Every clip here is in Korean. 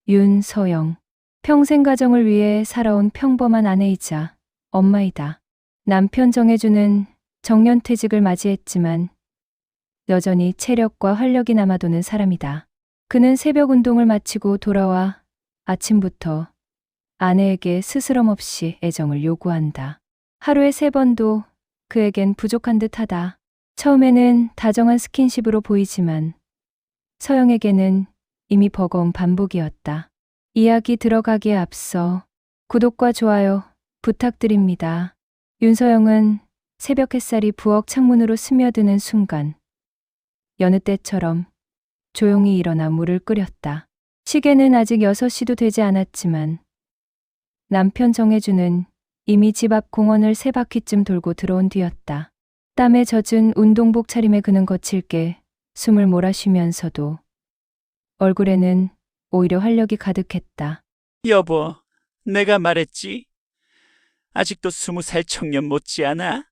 윤서영. 평생 가정을 위해 살아온 평범한 아내이자 엄마이다. 남편 정혜주는 정년퇴직을 맞이했지만 여전히 체력과 활력이 남아도는 사람이다. 그는 새벽 운동을 마치고 돌아와 아침부터 아내에게 스스럼 없이 애정을 요구한다. 하루에 3번도 그에겐 부족한 듯하다. 처음에는 다정한 스킨십으로 보이지만 서영에게는 이미 버거운 반복이었다. 이야기 들어가기에 앞서 구독과 좋아요 부탁드립니다. 윤서영은 새벽 햇살이 부엌 창문으로 스며드는 순간 여느 때처럼 조용히 일어나 물을 끓였다. 시계는 아직 6시도 되지 않았지만 남편 정혜주는 이미 집 앞 공원을 3바퀴쯤 돌고 들어온 뒤였다. 땀에 젖은 운동복 차림에 그는 거칠게 숨을 몰아쉬면서도 얼굴에는 오히려 활력이 가득했다. 여보, 내가 말했지? 아직도 20살 청년 못지않아?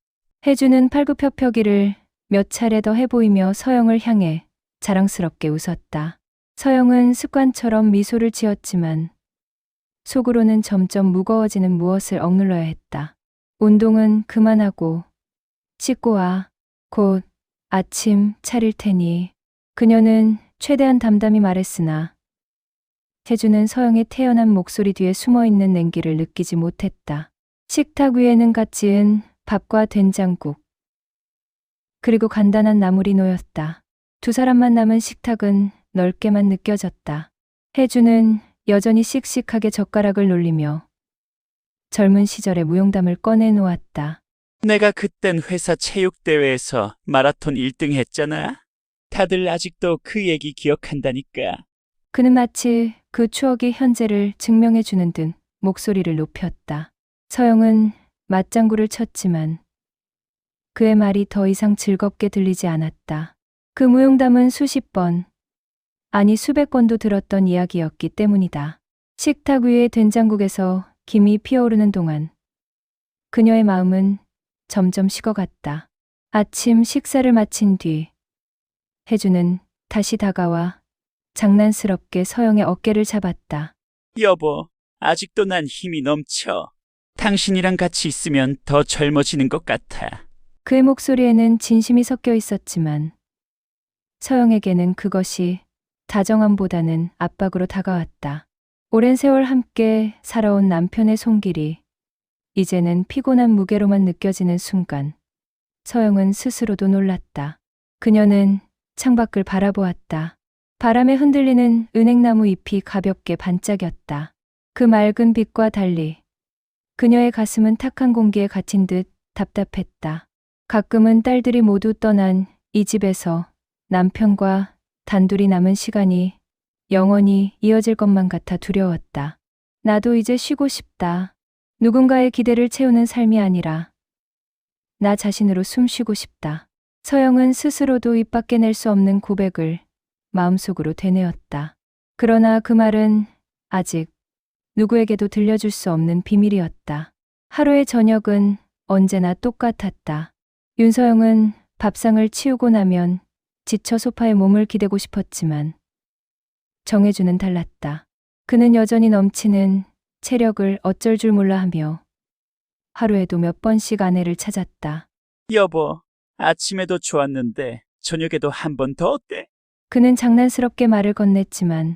혜주는 팔굽혀펴기를 몇 차례 더 해보이며 서영을 향해 자랑스럽게 웃었다. 서영은 습관처럼 미소를 지었지만 속으로는 점점 무거워지는 무엇을 억눌러야 했다. 운동은 그만하고 씻고 와. 곧 아침 차릴 테니. 그녀는 최대한 담담히 말했으나 혜주는 서영의 태연한 목소리 뒤에 숨어있는 냉기를 느끼지 못했다. 식탁 위에는 갓 지은 밥과 된장국, 그리고 간단한 나물이 놓였다. 두 사람만 남은 식탁은 넓게만 느껴졌다. 혜주는 여전히 씩씩하게 젓가락을 놀리며 젊은 시절의 무용담을 꺼내놓았다. 내가 그땐 회사 체육대회에서 마라톤 1등 했잖아. 다들 아직도 그 얘기 기억한다니까. 그는 마치 그 추억이 현재를 증명해주는 듯 목소리를 높였다. 서영은 맞장구를 쳤지만 그의 말이 더 이상 즐겁게 들리지 않았다. 그 무용담은 수십 번, 아니 수백 번도 들었던 이야기였기 때문이다. 식탁 위의 된장국에서 김이 피어오르는 동안 그녀의 마음은 점점 식어갔다. 아침 식사를 마친 뒤 혜주는 다시 다가와 장난스럽게 서영의 어깨를 잡았다. 여보, 아직도 난 힘이 넘쳐. 당신이랑 같이 있으면 더 젊어지는 것 같아. 그의 목소리에는 진심이 섞여 있었지만 서영에게는 그것이 다정함보다는 압박으로 다가왔다. 오랜 세월 함께 살아온 남편의 손길이 이제는 피곤한 무게로만 느껴지는 순간 서영은 스스로도 놀랐다. 그녀는 창밖을 바라보았다. 바람에 흔들리는 은행나무 잎이 가볍게 반짝였다. 그 맑은 빛과 달리 그녀의 가슴은 탁한 공기에 갇힌 듯 답답했다. 가끔은 딸들이 모두 떠난 이 집에서 남편과 단둘이 남은 시간이 영원히 이어질 것만 같아 두려웠다. 나도 이제 쉬고 싶다. 누군가의 기대를 채우는 삶이 아니라 나 자신으로 숨 쉬고 싶다. 서영은 스스로도 입 밖에 낼 수 없는 고백을 마음속으로 되뇌었다. 그러나 그 말은 아직 누구에게도 들려줄 수 없는 비밀이었다. 하루의 저녁은 언제나 똑같았다. 윤서영은 밥상을 치우고 나면 지쳐 소파에 몸을 기대고 싶었지만 정혜주는 달랐다. 그는 여전히 넘치는 체력을 어쩔 줄 몰라 하며 하루에도 몇 번씩 아내를 찾았다. 여보, 아침에도 좋았는데 저녁에도 한 번 더 어때? 그는 장난스럽게 말을 건넸지만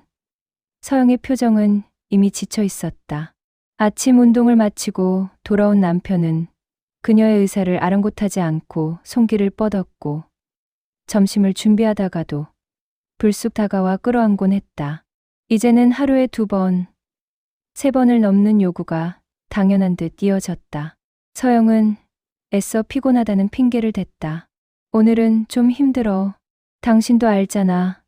서영의 표정은 이미 지쳐 있었다. 아침 운동을 마치고 돌아온 남편은 그녀의 의사를 아랑곳하지 않고 손길을 뻗었고 점심을 준비하다가도 불쑥 다가와 끌어안곤 했다. 이제는 하루에 2번, 3번을 넘는 요구가 당연한 듯 이어졌다. 서영은 애써 피곤하다는 핑계를 댔다. 오늘은 좀 힘들어. 당신도 알잖아.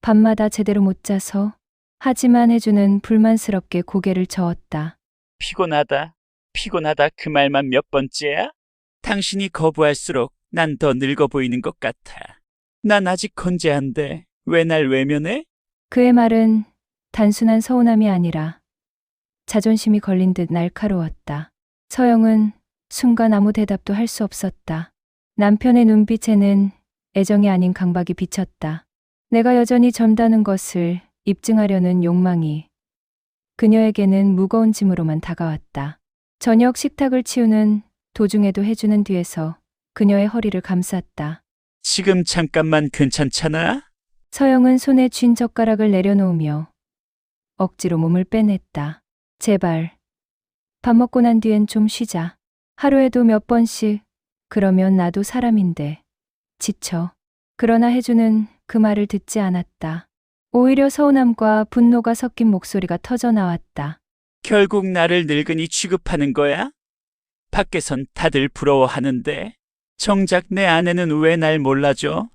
밤마다 제대로 못 자서. 하지만 혜주는 불만스럽게 고개를 저었다. 피곤하다 그 말만 몇 번째야? 당신이 거부할수록 난 더 늙어 보이는 것 같아. 난 아직 건재한데 왜 날 외면해? 그의 말은 단순한 서운함이 아니라 자존심이 걸린 듯 날카로웠다. 서영은 순간 아무 대답도 할 수 없었다. 남편의 눈빛에는 애정이 아닌 강박이 비쳤다. 내가 여전히 젊다는 것을 입증하려는 욕망이 그녀에게는 무거운 짐으로만 다가왔다. 저녁 식탁을 치우는 도중에도 혜주는 뒤에서 그녀의 허리를 감쌌다. 지금 잠깐만 괜찮잖아? 서영은 손에 쥔 젓가락을 내려놓으며 억지로 몸을 빼냈다. 제발. 밥 먹고 난 뒤엔 좀 쉬자. 하루에도 몇 번씩. 그러면 나도 사람인데. 지쳐. 그러나 혜주는 그 말을 듣지 않았다. 오히려 서운함과 분노가 섞인 목소리가 터져 나왔다. 결국 나를 늙은이 취급하는 거야? 밖에선 다들 부러워하는데 정작 내 아내는 왜 날 몰라줘?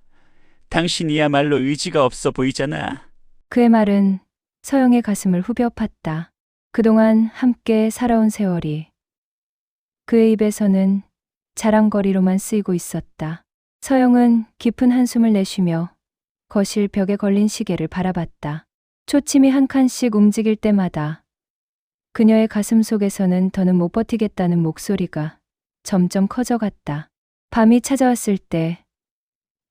당신이야말로 의지가 없어 보이잖아. 그의 말은 서영의 가슴을 후벼 팠다. 그동안 함께 살아온 세월이 그의 입에서는 자랑거리로만 쓰이고 있었다. 서영은 깊은 한숨을 내쉬며 거실 벽에 걸린 시계를 바라봤다. 초침이 한 칸씩 움직일 때마다 그녀의 가슴 속에서는 더는 못 버티겠다는 목소리가 점점 커져갔다. 밤이 찾아왔을 때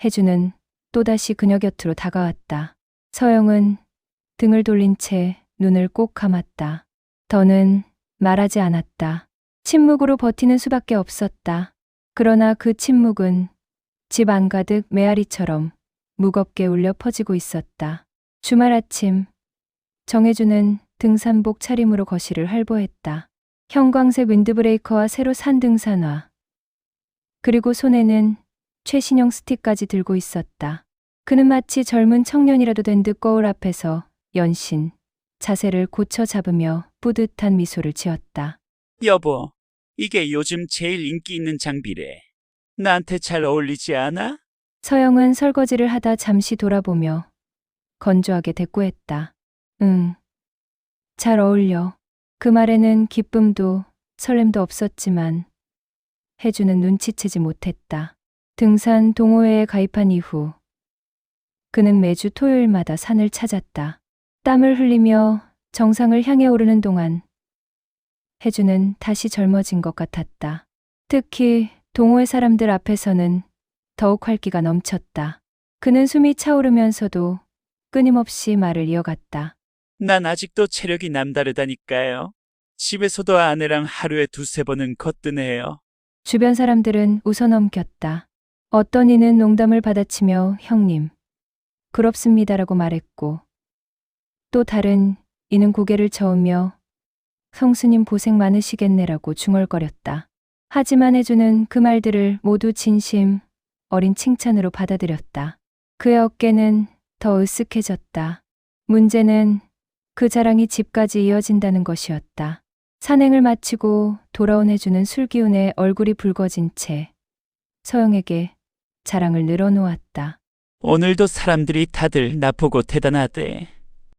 혜주는 또다시 그녀 곁으로 다가왔다. 서영은 등을 돌린 채 눈을 꼭 감았다. 더는 말하지 않았다. 침묵으로 버티는 수밖에 없었다. 그러나 그 침묵은 집 안가득 메아리처럼 무겁게 울려 퍼지고 있었다. 주말 아침 정혜주는 등산복 차림으로 거실을 활보했다. 형광색 윈드브레이커와 새로 산 등산화 그리고 손에는 최신형 스틱까지 들고 있었다. 그는 마치 젊은 청년이라도 된 듯 거울 앞에서 연신 자세를 고쳐 잡으며 뿌듯한 미소를 지었다. 여보, 이게 요즘 제일 인기 있는 장비래. 나한테 잘 어울리지 않아? 서영은 설거지를 하다 잠시 돌아보며 건조하게 대꾸했다. 응. 잘 어울려. 그 말에는 기쁨도 설렘도 없었지만 혜주는 눈치채지 못했다. 등산 동호회에 가입한 이후 그는 매주 토요일마다 산을 찾았다. 땀을 흘리며 정상을 향해 오르는 동안 혜주는 다시 젊어진 것 같았다. 특히 동호회 사람들 앞에서는 더욱 활기가 넘쳤다. 그는 숨이 차오르면서도 끊임없이 말을 이어갔다. 난 아직도 체력이 남다르다니까요. 집에서도 아내랑 하루에 두세 번은 거뜬해요. 주변 사람들은 웃어넘겼다. 어떤 이는 농담을 받아치며 형님, 부럽습니다라고 말했고 또 다른 이는 고개를 저으며 성수님 고생 많으시겠네라고 중얼거렸다. 하지만 혜주는 그 말들을 모두 진심 어린 칭찬으로 받아들였다. 그의 어깨는 더 으쓱해졌다. 문제는 그 자랑이 집까지 이어진다는 것이었다. 산행을 마치고 돌아온 혜주는 술기운에 얼굴이 붉어진 채 서영에게 자랑을 늘어놓았다. 오늘도 사람들이 다들 나보고 대단하대.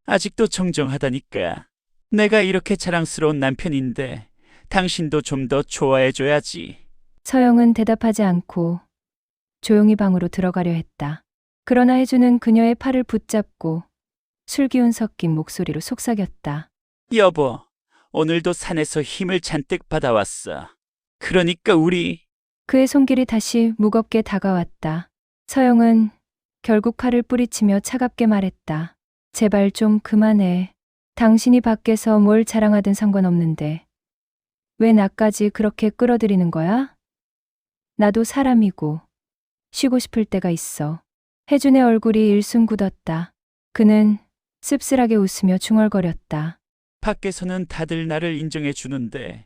아직도 정정하다니까. 내가 이렇게 자랑스러운 남편인데 당신도 좀 더 좋아해줘야지. 서영은 대답하지 않고 조용히 방으로 들어가려 했다. 그러나 혜주는 그녀의 팔을 붙잡고 술기운 섞인 목소리로 속삭였다. 여보, 오늘도 산에서 힘을 잔뜩 받아왔어. 그러니까 우리... 그의 손길이 다시 무겁게 다가왔다. 서영은 결국 팔을 뿌리치며 차갑게 말했다. 제발 좀 그만해. 당신이 밖에서 뭘 자랑하든 상관없는데 왜 나까지 그렇게 끌어들이는 거야? 나도 사람이고 쉬고 싶을 때가 있어. 혜준의 얼굴이 일순 굳었다. 그는 씁쓸하게 웃으며 중얼거렸다. 밖에서는 다들 나를 인정해 주는데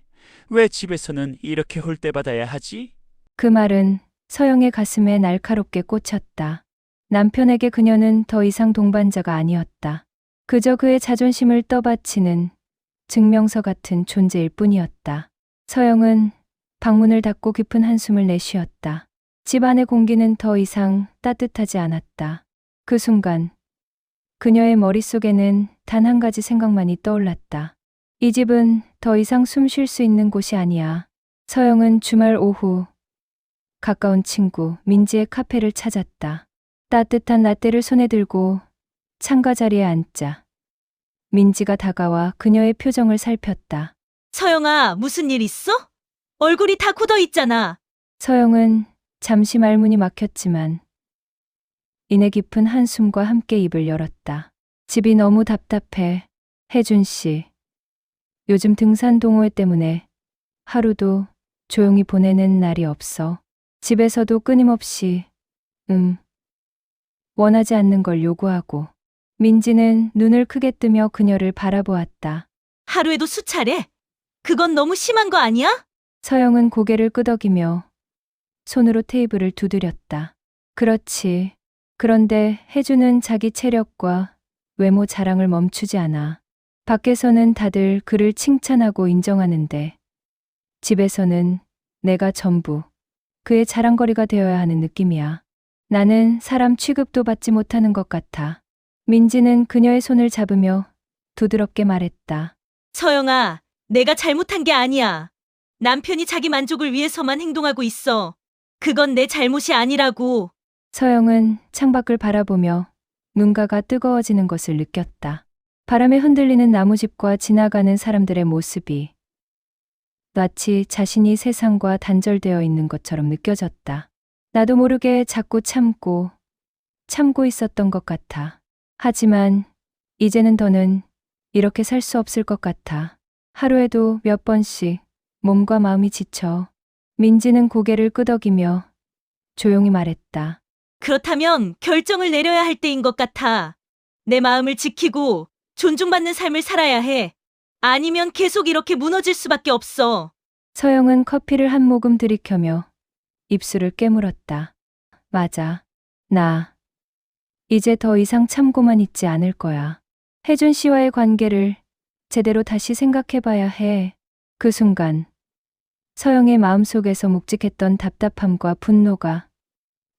왜 집에서는 이렇게 홀대받아야 하지? 그 말은 서영의 가슴에 날카롭게 꽂혔다. 남편에게 그녀는 더 이상 동반자가 아니었다. 그저 그의 자존심을 떠받치는 증명서 같은 존재일 뿐이었다. 서영은 방문을 닫고 깊은 한숨을 내쉬었다. 집 안의 공기는 더 이상 따뜻하지 않았다. 그 순간 그녀의 머릿속에는 단 한 가지 생각만이 떠올랐다. 이 집은 더 이상 숨 쉴 수 있는 곳이 아니야. 서영은 주말 오후 가까운 친구 민지의 카페를 찾았다. 따뜻한 라떼를 손에 들고 창가 자리에 앉자 민지가 다가와 그녀의 표정을 살폈다. 서영아, 무슨 일 있어? 얼굴이 다 굳어 있잖아. 서영은 잠시 말문이 막혔지만 이내 깊은 한숨과 함께 입을 열었다. 집이 너무 답답해. 혜준 씨. 요즘 등산 동호회 때문에 하루도 조용히 보내는 날이 없어. 집에서도 끊임없이 원하지 않는 걸 요구하고. 민지는 눈을 크게 뜨며 그녀를 바라보았다. 하루에도 수차례? 그건 너무 심한 거 아니야? 서영은 고개를 끄덕이며 손으로 테이블을 두드렸다. 그렇지. 그런데 혜주는 자기 체력과 외모 자랑을 멈추지 않아. 밖에서는 다들 그를 칭찬하고 인정하는데 집에서는 내가 전부 그의 자랑거리가 되어야 하는 느낌이야. 나는 사람 취급도 받지 못하는 것 같아. 민지는 그녀의 손을 잡으며 부드럽게 말했다. 서영아, 내가 잘못한 게 아니야. 남편이 자기 만족을 위해서만 행동하고 있어. 그건 내 잘못이 아니라고. 서영은 창밖을 바라보며 눈가가 뜨거워지는 것을 느꼈다. 바람에 흔들리는 나무집과 지나가는 사람들의 모습이 마치 자신이 세상과 단절되어 있는 것처럼 느껴졌다. 나도 모르게 자꾸 참고 있었던 것 같아. 하지만 이제는 더는 이렇게 살 수 없을 것 같아. 하루에도 몇 번씩 몸과 마음이 지쳐. 민지는 고개를 끄덕이며 조용히 말했다. 그렇다면 결정을 내려야 할 때인 것 같아. 내 마음을 지키고 존중받는 삶을 살아야 해. 아니면 계속 이렇게 무너질 수밖에 없어. 서영은 커피를 한 모금 들이켜며 입술을 깨물었다. 맞아. 나 이제 더 이상 참고만 있지 않을 거야. 혜준 씨와의 관계를 제대로 다시 생각해봐야 해. 그 순간 서영의 마음속에서 묵직했던 답답함과 분노가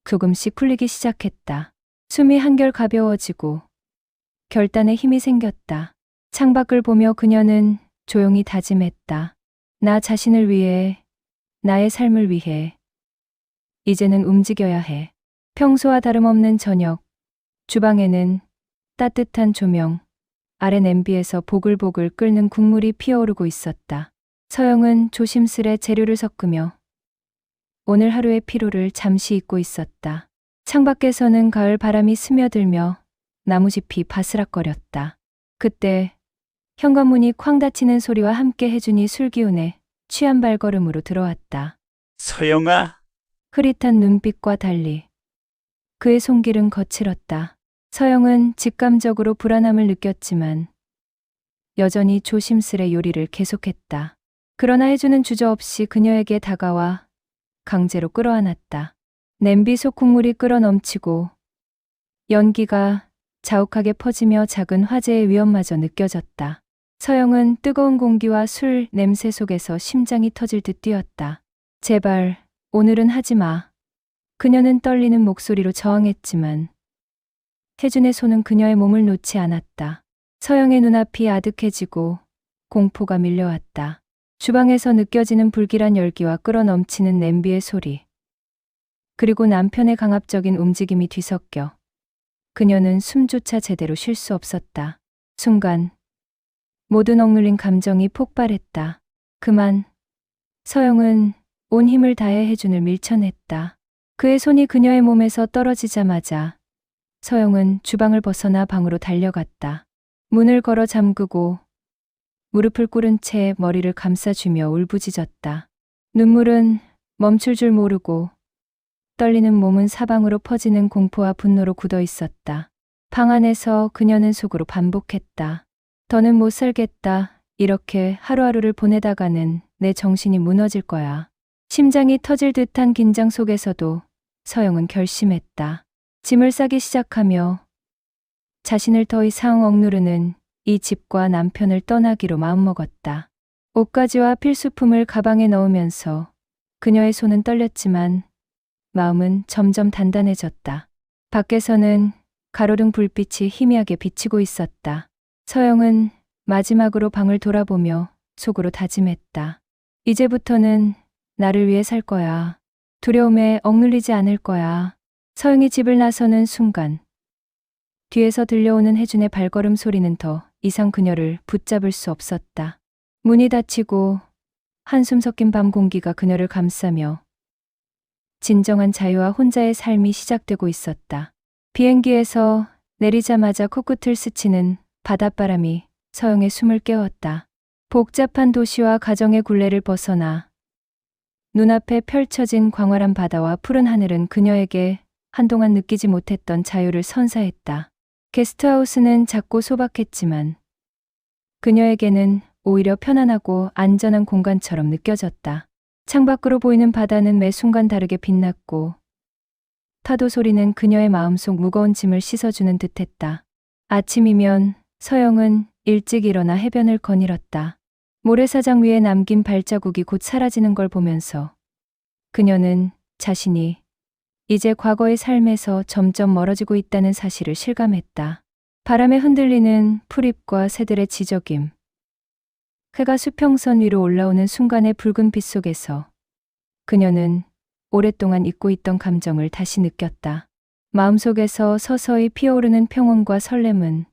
조금씩 풀리기 시작했다. 숨이 한결 가벼워지고 결단에 힘이 생겼다. 창밖을 보며 그녀는 조용히 다짐했다. 나 자신을 위해, 나의 삶을 위해 이제는 움직여야 해. 평소와 다름없는 저녁, 주방에는 따뜻한 조명, 아래 냄비에서 보글보글 끓는 국물이 피어오르고 있었다. 서영은 조심스레 재료를 섞으며 오늘 하루의 피로를 잠시 잊고 있었다. 창밖에서는 가을 바람이 스며들며 나무짚이 바스락거렸다. 그때 현관문이 쾅 닫히는 소리와 함께 혜준이 술기운에 취한 발걸음으로 들어왔다. 서영아, 흐릿한 눈빛과 달리 그의 손길은 거칠었다. 서영은 직감적으로 불안함을 느꼈지만 여전히 조심스레 요리를 계속했다. 그러나 혜주는 주저없이 그녀에게 다가와 강제로 끌어안았다. 냄비 속 국물이 끓어 넘치고 연기가 자욱하게 퍼지며 작은 화재의 위험마저 느껴졌다. 서영은 뜨거운 공기와 술 냄새 속에서 심장이 터질 듯 뛰었다. 제발, 오늘은 하지 마. 그녀는 떨리는 목소리로 저항했지만 혜준의 손은 그녀의 몸을 놓지 않았다. 서영의 눈앞이 아득해지고 공포가 밀려왔다. 주방에서 느껴지는 불길한 열기와 끓어 넘치는 냄비의 소리. 그리고 남편의 강압적인 움직임이 뒤섞여 그녀는 숨조차 제대로 쉴 수 없었다. 순간 모든 억눌린 감정이 폭발했다. 그만. 서영은 온 힘을 다해 혜준을 밀쳐냈다. 그의 손이 그녀의 몸에서 떨어지자마자 서영은 주방을 벗어나 방으로 달려갔다. 문을 걸어 잠그고 무릎을 꿇은 채 머리를 감싸주며 울부짖었다. 눈물은 멈출 줄 모르고 떨리는 몸은 사방으로 퍼지는 공포와 분노로 굳어 있었다. 방 안에서 그녀는 속으로 반복했다. 더는 못 살겠다. 이렇게 하루하루를 보내다가는 내 정신이 무너질 거야. 심장이 터질 듯한 긴장 속에서도 서영은 결심했다. 짐을 싸기 시작하며 자신을 더 이상 억누르는 이 집과 남편을 떠나기로 마음먹었다. 옷가지와 필수품을 가방에 넣으면서 그녀의 손은 떨렸지만 마음은 점점 단단해졌다. 밖에서는 가로등 불빛이 희미하게 비치고 있었다. 서영은 마지막으로 방을 돌아보며 속으로 다짐했다. 이제부터는 나를 위해 살 거야. 두려움에 억눌리지 않을 거야. 서영이 집을 나서는 순간 뒤에서 들려오는 혜준의 발걸음 소리는 더 이상 그녀를 붙잡을 수 없었다. 문이 닫히고 한숨 섞인 밤 공기가 그녀를 감싸며 진정한 자유와 혼자의 삶이 시작되고 있었다. 비행기에서 내리자마자 코끝을 스치는 바닷바람이 서영의 숨을 깨웠다. 복잡한 도시와 가정의 굴레를 벗어나 눈앞에 펼쳐진 광활한 바다와 푸른 하늘은 그녀에게 한동안 느끼지 못했던 자유를 선사했다. 게스트하우스는 작고 소박했지만 그녀에게는 오히려 편안하고 안전한 공간처럼 느껴졌다. 창밖으로 보이는 바다는 매 순간 다르게 빛났고 파도 소리는 그녀의 마음속 무거운 짐을 씻어주는 듯했다. 아침이면 서영은 일찍 일어나 해변을 거닐었다. 모래사장 위에 남긴 발자국이 곧 사라지는 걸 보면서 그녀는 자신이 이제 과거의 삶에서 점점 멀어지고 있다는 사실을 실감했다. 바람에 흔들리는 풀잎과 새들의 지저김, 해가 수평선 위로 올라오는 순간의 붉은 빛 속에서 그녀는 오랫동안 잊고 있던 감정을 다시 느꼈다. 마음속에서 서서히 피어오르는 평온과 설렘은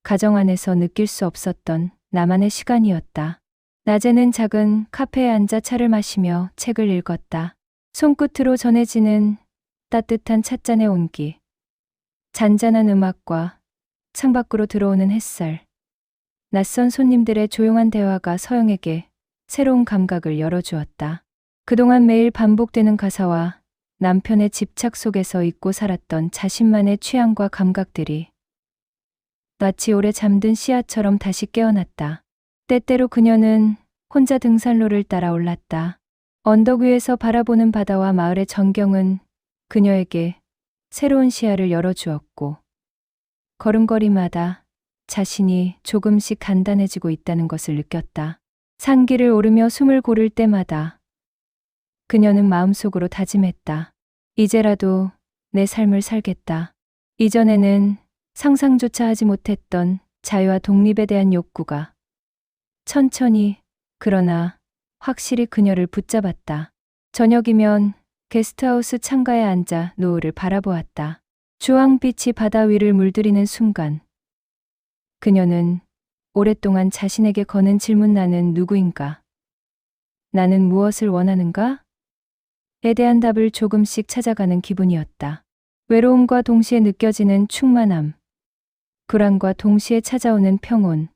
가정 안에서 느낄 수 없었던 나만의 시간이었다. 낮에는 작은 카페에 앉아 차를 마시며 책을 읽었다. 손끝으로 전해지는 따뜻한 찻잔의 온기, 잔잔한 음악과 창밖으로 들어오는 햇살, 낯선 손님들의 조용한 대화가 서영에게 새로운 감각을 열어주었다. 그동안 매일 반복되는 가사와 남편의 집착 속에서 잊고 살았던 자신만의 취향과 감각들이 마치 오래 잠든 씨앗처럼 다시 깨어났다. 때때로 그녀는 혼자 등산로를 따라 올랐다. 언덕 위에서 바라보는 바다와 마을의 전경은 그녀에게 새로운 시야를 열어주었고 걸음걸이마다 자신이 조금씩 간단해지고 있다는 것을 느꼈다. 산길을 오르며 숨을 고를 때마다 그녀는 마음속으로 다짐했다. 이제라도 내 삶을 살겠다. 이전에는 상상조차 하지 못했던 자유와 독립에 대한 욕구가 천천히 그러나 확실히 그녀를 붙잡았다. 저녁이면 게스트하우스 창가에 앉아 노을을 바라보았다. 주황빛이 바다 위를 물들이는 순간 그녀는 오랫동안 자신에게 거는 질문 나는 누구인가? 나는 무엇을 원하는가? 에 대한 답을 조금씩 찾아가는 기분이었다. 외로움과 동시에 느껴지는 충만함, 불안과 동시에 찾아오는 평온.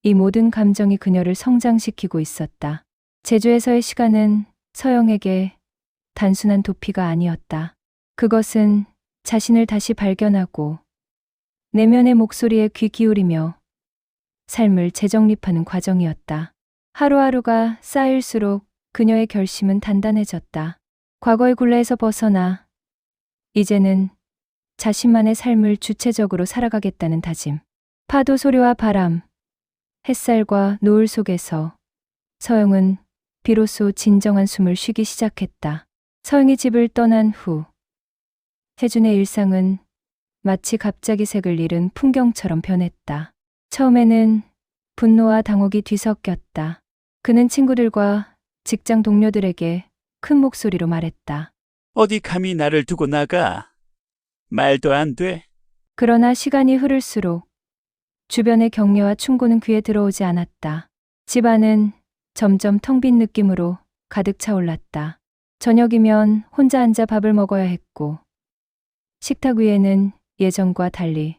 이 모든 감정이 그녀를 성장시키고 있었다. 제주에서의 시간은 서영에게 단순한 도피가 아니었다. 그것은 자신을 다시 발견하고 내면의 목소리에 귀 기울이며 삶을 재정립하는 과정이었다. 하루하루가 쌓일수록 그녀의 결심은 단단해졌다. 과거의 굴레에서 벗어나 이제는 자신만의 삶을 주체적으로 살아가겠다는 다짐. 파도 소리와 바람, 햇살과 노을 속에서 서영은 비로소 진정한 숨을 쉬기 시작했다. 서영이 집을 떠난 후 혜준의 일상은 마치 갑자기 색을 잃은 풍경처럼 변했다. 처음에는 분노와 당혹이 뒤섞였다. 그는 친구들과 직장 동료들에게 큰 목소리로 말했다. 어디 감히 나를 두고 나가? 말도 안 돼. 그러나 시간이 흐를수록 주변의 격려와 충고는 귀에 들어오지 않았다. 집안은 점점 텅 빈 느낌으로 가득 차올랐다. 저녁이면 혼자 앉아 밥을 먹어야 했고 식탁 위에는 예전과 달리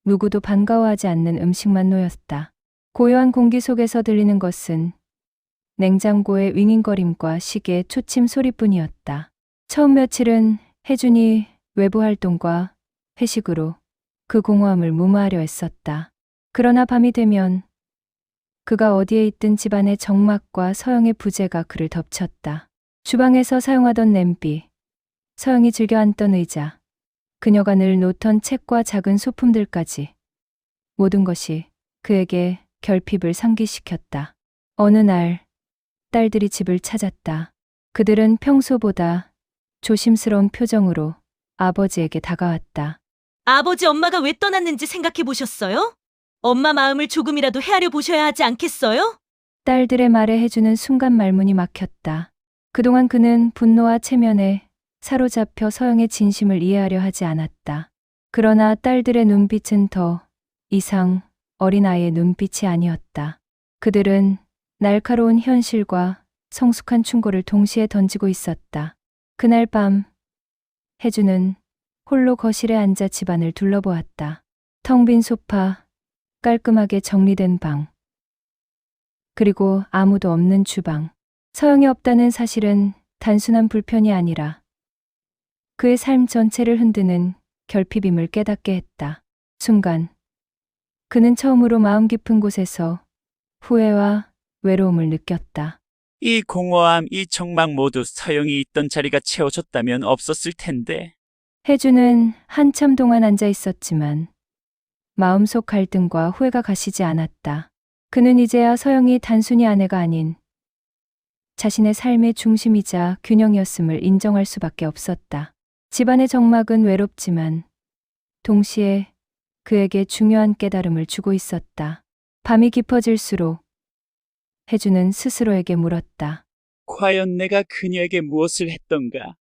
누구도 반가워하지 않는 음식만 놓였다. 고요한 공기 속에서 들리는 것은 냉장고의 윙윙거림과 시계의 초침 소리뿐이었다. 처음 며칠은 혜준이 외부 활동과 회식으로 그 공허함을 무마하려 했었다. 그러나 밤이 되면 그가 어디에 있든 집안의 적막과 서영의 부재가 그를 덮쳤다. 주방에서 사용하던 냄비, 서영이 즐겨 앉던 의자, 그녀가 늘 놓던 책과 작은 소품들까지 모든 것이 그에게 결핍을 상기시켰다. 어느 날 딸들이 집을 찾았다. 그들은 평소보다 조심스러운 표정으로 아버지에게 다가왔다. 아버지 엄마가 왜 떠났는지 생각해 보셨어요? 엄마 마음을 조금이라도 헤아려 보셔야 하지 않겠어요? 딸들의 말에 해주는 순간 말문이 막혔다. 그동안 그는 분노와 체면에 사로잡혀 서영의 진심을 이해하려 하지 않았다. 그러나 딸들의 눈빛은 더 이상 어린아이의 눈빛이 아니었다. 그들은 날카로운 현실과 성숙한 충고를 동시에 던지고 있었다. 그날 밤 혜주는 홀로 거실에 앉아 집안을 둘러보았다. 텅 빈 소파, 깔끔하게 정리된 방, 그리고 아무도 없는 주방. 서영이 없다는 사실은 단순한 불편이 아니라 그의 삶 전체를 흔드는 결핍임을 깨닫게 했다. 순간 그는 처음으로 마음 깊은 곳에서 후회와 외로움을 느꼈다. 이 공허함, 이 적막 모두 서영이 있던 자리가 채워졌다면 없었을 텐데. 혜주는 한참 동안 앉아 있었지만 마음속 갈등과 후회가 가시지 않았다. 그는 이제야 서영이 단순히 아내가 아닌 자신의 삶의 중심이자 균형이었음을 인정할 수밖에 없었다. 집안의 적막은 외롭지만 동시에 그에게 중요한 깨달음을 주고 있었다. 밤이 깊어질수록 혜주는 스스로에게 물었다. 과연 내가 그녀에게 무엇을 했던가?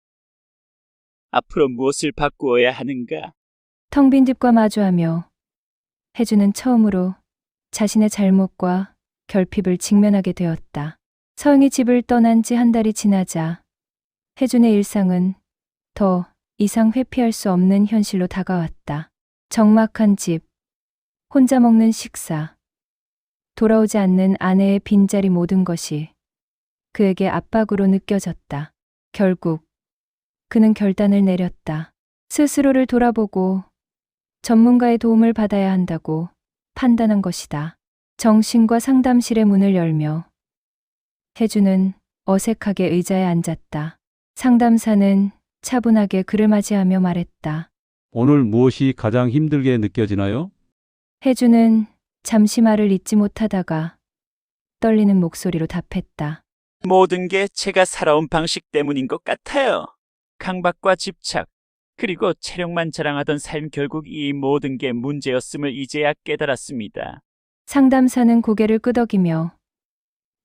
앞으로 무엇을 바꾸어야 하는가? 텅 빈 집과 마주하며 혜주는 처음으로 자신의 잘못과 결핍을 직면하게 되었다. 서영이 집을 떠난 지 한 달이 지나자 혜준의 일상은 더 이상 회피할 수 없는 현실로 다가왔다. 적막한 집, 혼자 먹는 식사, 돌아오지 않는 아내의 빈자리, 모든 것이 그에게 압박으로 느껴졌다. 결국 그는 결단을 내렸다. 스스로를 돌아보고 전문가의 도움을 받아야 한다고 판단한 것이다. 정신과 상담실의 문을 열며 혜주는 어색하게 의자에 앉았다. 상담사는 차분하게 그를 맞이하며 말했다. 오늘 무엇이 가장 힘들게 느껴지나요? 혜주는 잠시 말을 잇지 못하다가 떨리는 목소리로 답했다. 모든 게 제가 살아온 방식 때문인 것 같아요. 강박과 집착, 그리고 체력만 자랑하던 삶, 결국 이 모든 게 문제였음을 이제야 깨달았습니다. 상담사는 고개를 끄덕이며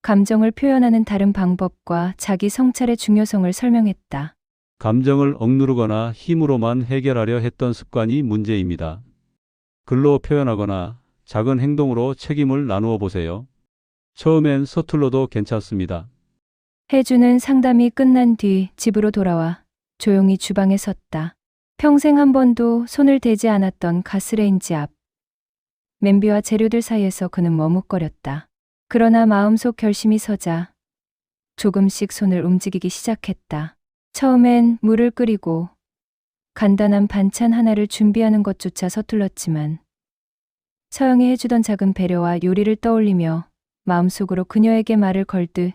감정을 표현하는 다른 방법과 자기 성찰의 중요성을 설명했다. 감정을 억누르거나 힘으로만 해결하려 했던 습관이 문제입니다. 글로 표현하거나 작은 행동으로 책임을 나누어 보세요. 처음엔 서툴러도 괜찮습니다. 혜주는 상담이 끝난 뒤 집으로 돌아와 조용히 주방에 섰다. 평생 한 번도 손을 대지 않았던 가스레인지 앞, 냄비와 재료들 사이에서 그는 머뭇거렸다. 그러나 마음속 결심이 서자 조금씩 손을 움직이기 시작했다. 처음엔 물을 끓이고 간단한 반찬 하나를 준비하는 것조차 서툴렀지만 서영이 해주던 작은 배려와 요리를 떠올리며 마음속으로 그녀에게 말을 걸듯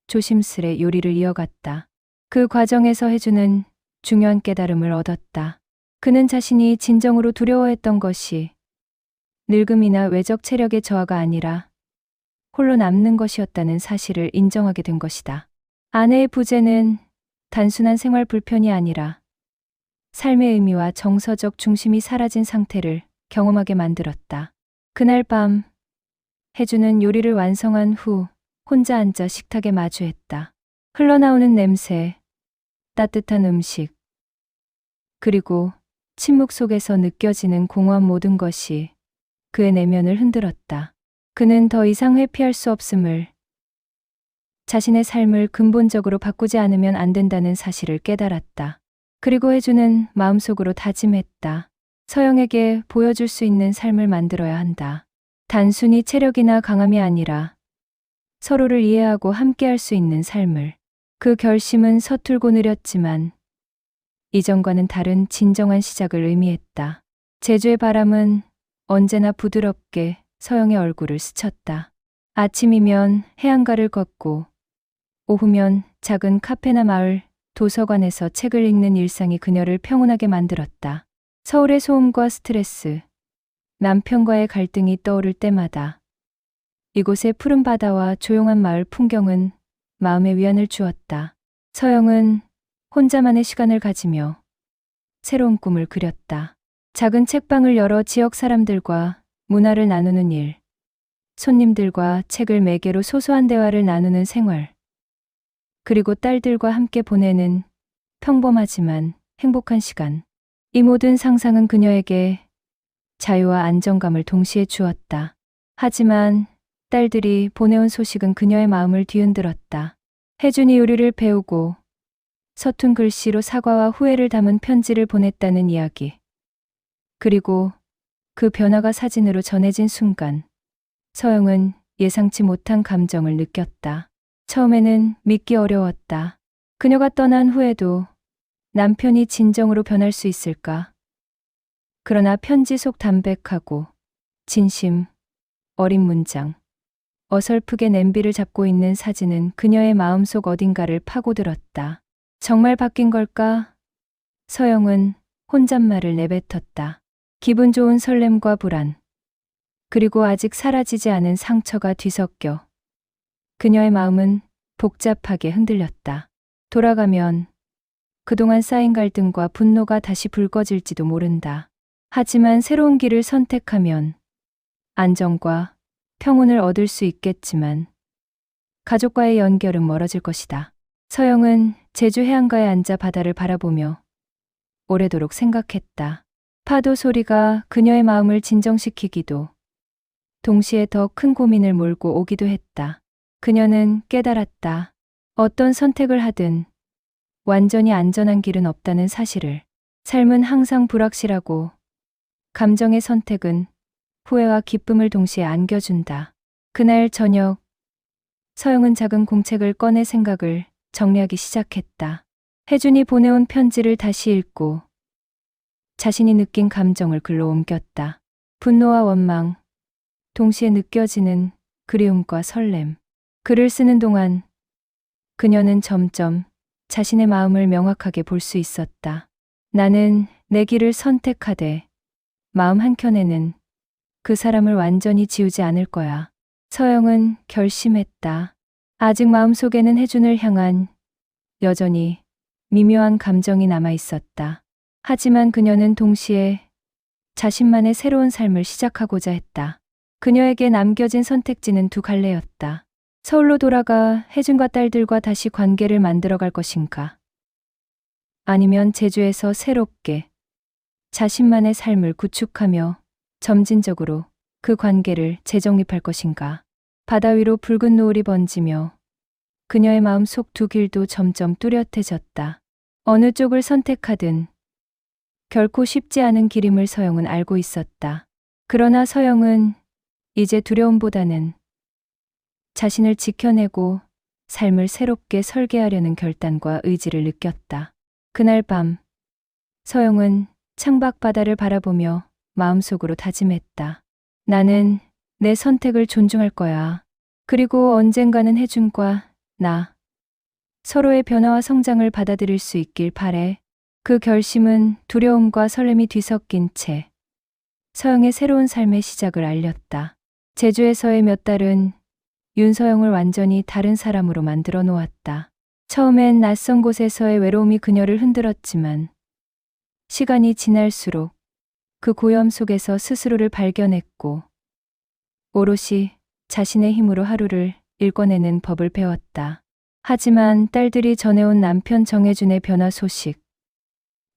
조심스레 요리를 이어갔다. 그 과정에서 혜주는 중요한 깨달음을 얻었다. 그는 자신이 진정으로 두려워했던 것이 늙음이나 외적 체력의 저하가 아니라 홀로 남는 것이었다는 사실을 인정하게 된 것이다. 아내의 부재는 단순한 생활 불편이 아니라 삶의 의미와 정서적 중심이 사라진 상태를 경험하게 만들었다. 그날 밤 혜주는 요리를 완성한 후 혼자 앉아 식탁에 마주했다. 흘러나오는 냄새, 따뜻한 음식, 그리고 침묵 속에서 느껴지는 공허한 모든 것이 그의 내면을 흔들었다. 그는 더 이상 회피할 수 없음을, 자신의 삶을 근본적으로 바꾸지 않으면 안 된다는 사실을 깨달았다. 그리고 혜주는 마음속으로 다짐했다. 서영에게 보여줄 수 있는 삶을 만들어야 한다. 단순히 체력이나 강함이 아니라 서로를 이해하고 함께할 수 있는 삶을. 그 결심은 서툴고 느렸지만 이전과는 다른 진정한 시작을 의미했다. 제주의 바람은 언제나 부드럽게 서영의 얼굴을 스쳤다. 아침이면 해안가를 걷고 오후면 작은 카페나 마을 도서관에서 책을 읽는 일상이 그녀를 평온하게 만들었다. 서울의 소음과 스트레스, 남편과의 갈등이 떠오를 때마다 이곳의 푸른 바다와 조용한 마을 풍경은 마음의 위안을 주었다. 서영은 혼자만의 시간을 가지며 새로운 꿈을 그렸다. 작은 책방을 열어 지역 사람들과 문화를 나누는 일, 손님들과 책을 매개로 소소한 대화를 나누는 생활, 그리고 딸들과 함께 보내는 평범하지만 행복한 시간. 이 모든 상상은 그녀에게 자유와 안정감을 동시에 주었다. 하지만 딸들이 보내온 소식은 그녀의 마음을 뒤흔들었다. 혜준이 요리를 배우고 서툰 글씨로 사과와 후회를 담은 편지를 보냈다는 이야기. 그리고 그 변화가 사진으로 전해진 순간 서영은 예상치 못한 감정을 느꼈다. 처음에는 믿기 어려웠다. 그녀가 떠난 후에도 남편이 진정으로 변할 수 있을까? 그러나 편지 속 담백하고 진심, 어린 문장, 어설프게 냄비를 잡고 있는 사진은 그녀의 마음속 어딘가를 파고들었다. 정말 바뀐 걸까? 서영은 혼잣말을 내뱉었다. 기분 좋은 설렘과 불안, 그리고 아직 사라지지 않은 상처가 뒤섞여 그녀의 마음은 복잡하게 흔들렸다. 돌아가면 그동안 쌓인 갈등과 분노가 다시 불거질지도 모른다. 하지만 새로운 길을 선택하면 안정과 평온을 얻을 수 있겠지만 가족과의 연결은 멀어질 것이다. 서영은 제주 해안가에 앉아 바다를 바라보며 오래도록 생각했다. 파도 소리가 그녀의 마음을 진정시키기도 동시에 더 큰 고민을 몰고 오기도 했다. 그녀는 깨달았다. 어떤 선택을 하든 완전히 안전한 길은 없다는 사실을. 삶은 항상 불확실하고 감정의 선택은 후회와 기쁨을 동시에 안겨준다. 그날 저녁, 서영은 작은 공책을 꺼내 생각을 정리하기 시작했다. 혜준이 보내온 편지를 다시 읽고 자신이 느낀 감정을 글로 옮겼다. 분노와 원망, 동시에 느껴지는 그리움과 설렘. 글을 쓰는 동안 그녀는 점점 자신의 마음을 명확하게 볼 수 있었다. 나는 내 길을 선택하되 마음 한켠에는 그 사람을 완전히 지우지 않을 거야. 서영은 결심했다. 아직 마음속에는 혜준을 향한 여전히 미묘한 감정이 남아 있었다. 하지만 그녀는 동시에 자신만의 새로운 삶을 시작하고자 했다. 그녀에게 남겨진 선택지는 두 갈래였다. 서울로 돌아가 혜준과 딸들과 다시 관계를 만들어갈 것인가? 아니면 제주에서 새롭게 자신만의 삶을 구축하며 점진적으로 그 관계를 재정립할 것인가? 바다 위로 붉은 노을이 번지며 그녀의 마음 속 두 길도 점점 뚜렷해졌다. 어느 쪽을 선택하든 결코 쉽지 않은 길임을 서영은 알고 있었다. 그러나 서영은 이제 두려움보다는 자신을 지켜내고 삶을 새롭게 설계하려는 결단과 의지를 느꼈다. 그날 밤, 서영은 창밖 바다를 바라보며 마음속으로 다짐했다. 나는 내 선택을 존중할 거야. 그리고 언젠가는 혜준과 나, 서로의 변화와 성장을 받아들일 수 있길 바래. 그 결심은 두려움과 설렘이 뒤섞인 채 서영의 새로운 삶의 시작을 알렸다. 제주에서의 몇 달은 윤서영을 완전히 다른 사람으로 만들어 놓았다. 처음엔 낯선 곳에서의 외로움이 그녀를 흔들었지만 시간이 지날수록 그 고요함 속에서 스스로를 발견했고 오롯이 자신의 힘으로 하루를 읽어내는 법을 배웠다. 하지만 딸들이 전해온 남편 정혜준의 변화 소식,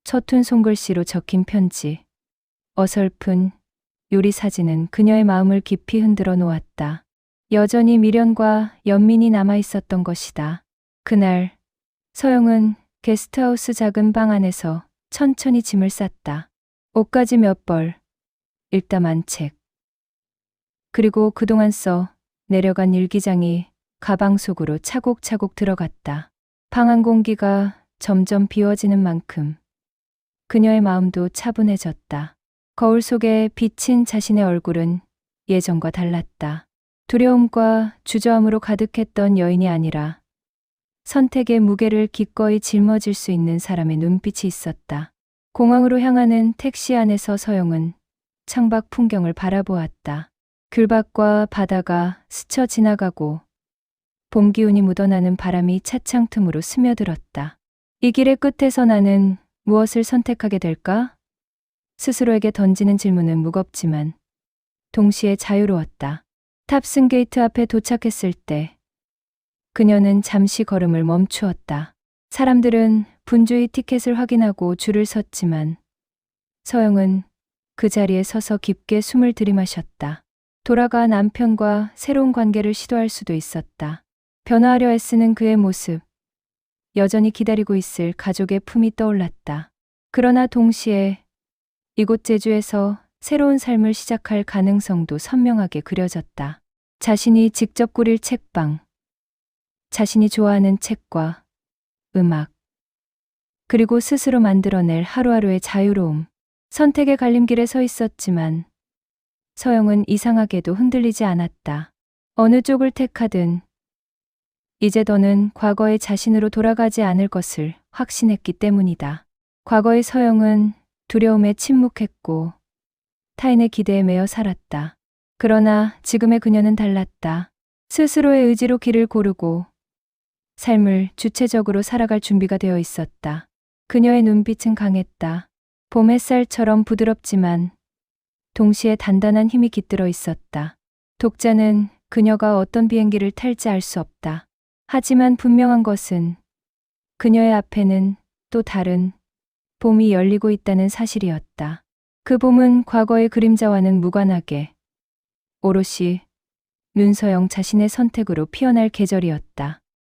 서툰 손글씨로 적힌 편지, 어설픈 요리 사진은 그녀의 마음을 깊이 흔들어 놓았다. 여전히 미련과 연민이 남아 있었던 것이다. 그날 서영은 게스트하우스 작은 방 안에서 천천히 짐을 쌌다. 옷가지 몇 벌, 읽다만 책, 그리고 그동안 써 내려간 일기장이 가방 속으로 차곡차곡 들어갔다. 방 안 공기가 점점 비워지는 만큼 그녀의 마음도 차분해졌다. 거울 속에 비친 자신의 얼굴은 예전과 달랐다. 두려움과 주저함으로 가득했던 여인이 아니라 선택의 무게를 기꺼이 짊어질 수 있는 사람의 눈빛이 있었다. 공항으로 향하는 택시 안에서 서영은 창밖 풍경을 바라보았다. 귤밭과 바다가 스쳐 지나가고 봄 기운이 묻어나는 바람이 차창 틈으로 스며들었다. 이 길의 끝에서 나는 무엇을 선택하게 될까? 스스로에게 던지는 질문은 무겁지만 동시에 자유로웠다. 탑승 게이트 앞에 도착했을 때 그녀는 잠시 걸음을 멈추었다. 사람들은 분주히 티켓을 확인하고 줄을 섰지만 서영은 그 자리에 서서 깊게 숨을 들이마셨다. 돌아가 남편과 새로운 관계를 시도할 수도 있었다. 변화하려 애쓰는 그의 모습, 여전히 기다리고 있을 가족의 품이 떠올랐다. 그러나 동시에 이곳 제주에서 새로운 삶을 시작할 가능성도 선명하게 그려졌다. 자신이 직접 꾸릴 책방, 자신이 좋아하는 책과 음악, 그리고 스스로 만들어낼 하루하루의 자유로움. 선택의 갈림길에 서 있었지만 서영은 이상하게도 흔들리지 않았다. 어느 쪽을 택하든 이제 더는 과거의 자신으로 돌아가지 않을 것을 확신했기 때문이다. 과거의 서영은 두려움에 침묵했고 타인의 기대에 매여 살았다. 그러나 지금의 그녀는 달랐다. 스스로의 의지로 길을 고르고 삶을 주체적으로 살아갈 준비가 되어 있었다. 그녀의 눈빛은 강했다. 봄 햇살처럼 부드럽지만 동시에 단단한 힘이 깃들어 있었다. 독자는 그녀가 어떤 비행기를 탈지 알 수 없다. 하지만 분명한 것은 그녀의 앞에는 또 다른 봄이 열리고 있다는 사실이었다. 그 봄은 과거의 그림자와는 무관하게 오롯이 윤서영 자신의 선택으로 피어날 계절이었다.